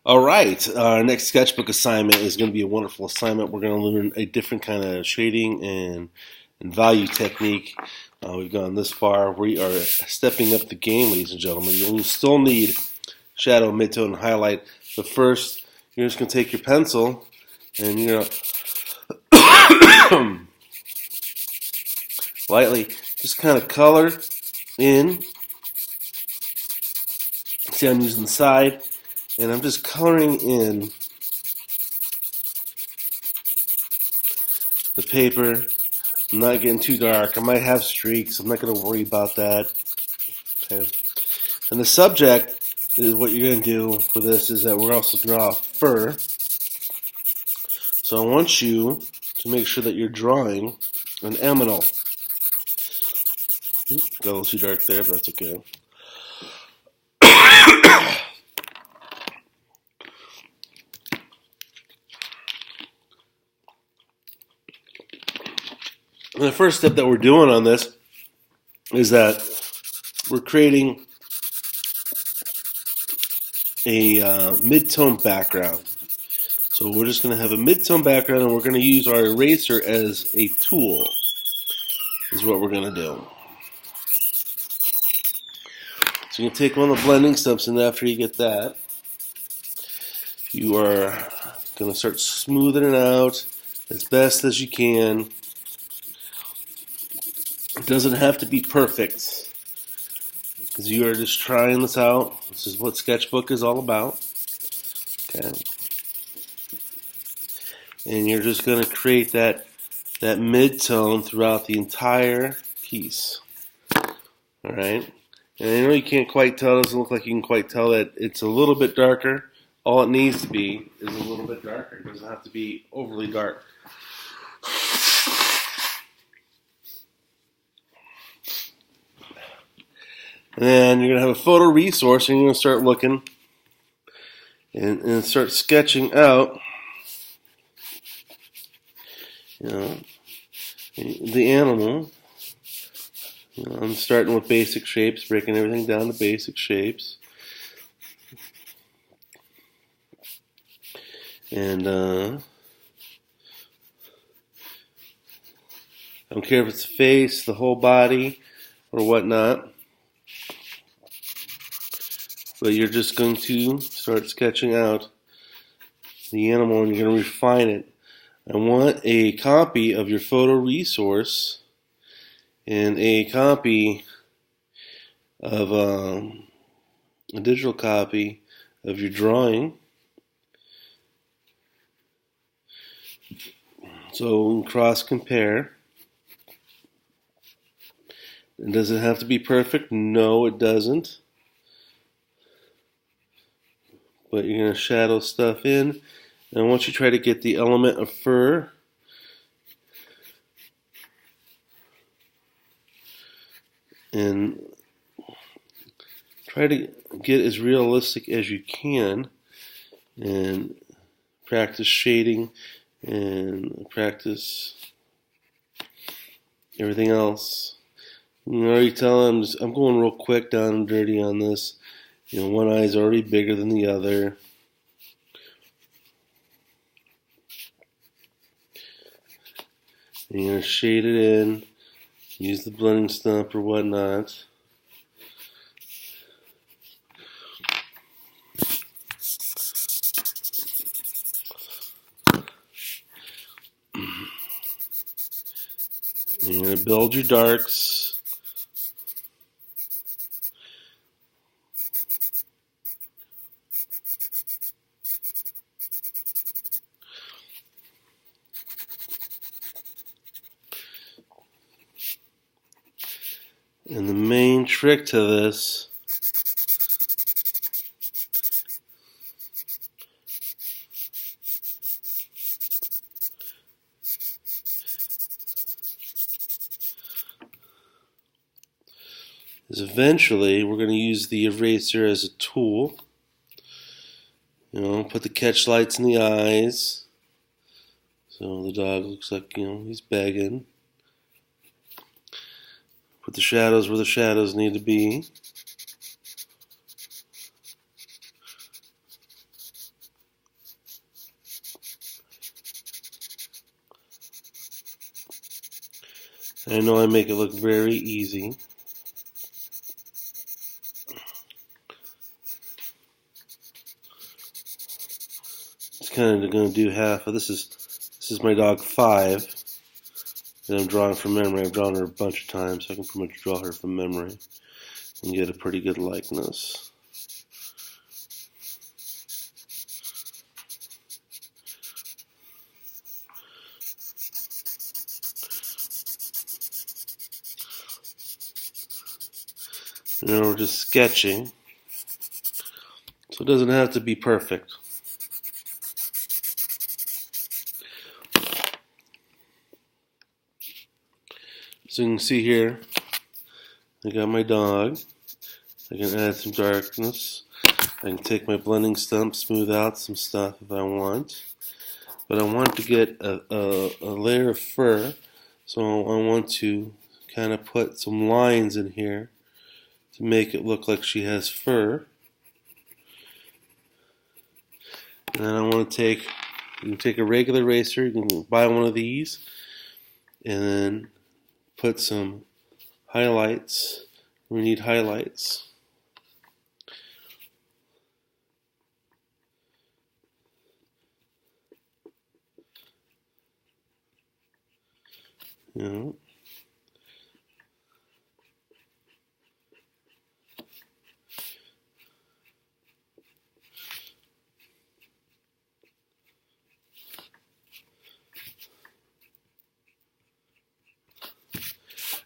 All right, our next sketchbook assignment is going to be a wonderful assignment. We're going to learn a different kind of shading and value technique. We've gone this far. We are stepping up the game, ladies and gentlemen. You'll still need shadow, midtone, and highlight. But first, you're just going to take your pencil and you're going to lightly just kind of color in. See, I'm using the side, and I'm just coloring in the paper. I'm not getting too dark. I might have streaks. I'm not going to worry about that. Okay. And the subject is what you're going to do for this is that we're also draw a fur. So I want you to make sure that you're drawing an aminal. Got a little too dark there, but that's okay. And the first step that we're doing on this is that we're creating a mid-tone background. So we're just going to have a mid-tone background, and we're going to use our eraser as a tool, is what we're going to do. So you can take one of the blending steps, and after you get that, you are going to start smoothing it out as best as you can. It doesn't have to be perfect, because you are just trying this out. This is what sketchbook is all about. Okay. And you're just going to create that mid-tone throughout the entire piece. All right. And I know you can't quite tell. It doesn't look like you can quite tell that it's a little bit darker. All it needs to be is a little bit darker. It doesn't have to be overly dark. And then you're going to have a photo resource, and you're going to start looking and start sketching out, the animal. I'm starting with basic shapes, breaking everything down to basic shapes. And I don't care if it's the face, the whole body, or whatnot. But you're just going to start sketching out the animal, and you're going to refine it. I want a copy of your photo resource and a copy of a digital copy of your drawing. So cross compare. Does it have to be perfect? No, it doesn't. But you're going to shadow stuff in. And once you try to get the element of fur, and try to get as realistic as you can, and practice shading and practice everything else. You can already tell I'm going real quick down and dirty on this. One eye is already bigger than the other. And you're going to shade it in, use the blending stump or whatnot. And you're going to build your darks. And the main trick to this is eventually we're going to use the eraser as a tool. Put the catch lights in the eyes. So the dog looks like, he's begging. Put the shadows where the shadows need to be. I know I make it look very easy. It's kind of going to do half of this. Is my dog 5 that I'm drawing from memory. I've drawn her a bunch of times, so I can pretty much draw her from memory and get a pretty good likeness. Now we're just sketching, so it doesn't have to be perfect. So you can see here, I got my dog. I can add some darkness. I can take my blending stump, smooth out some stuff if I want. But I want to get a layer of fur, so I want to kind of put some lines in here to make it look like she has fur. And then I want to you can take a regular eraser, you can buy one of these, and then put some highlights. We need highlights. You know.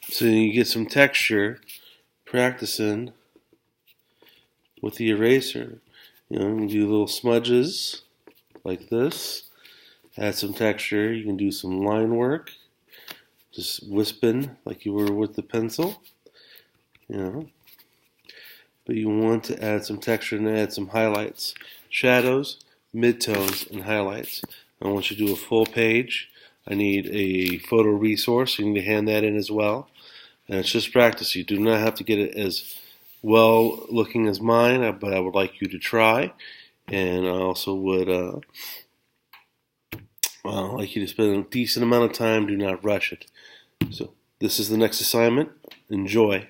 So you get some texture practicing with the eraser. You know, you can do little smudges like this. Add some texture. You can do some line work, just wisping like you were with the pencil. You know, but you want to add some texture and add some highlights, shadows, midtones, and highlights. I want you to do a full page. I need a photo resource. You need to hand that in as well. And it's just practice. You do not have to get it as well looking as mine, but I would like you to try. And I also would like you to spend a decent amount of time. Do not rush it. So this is the next assignment. Enjoy.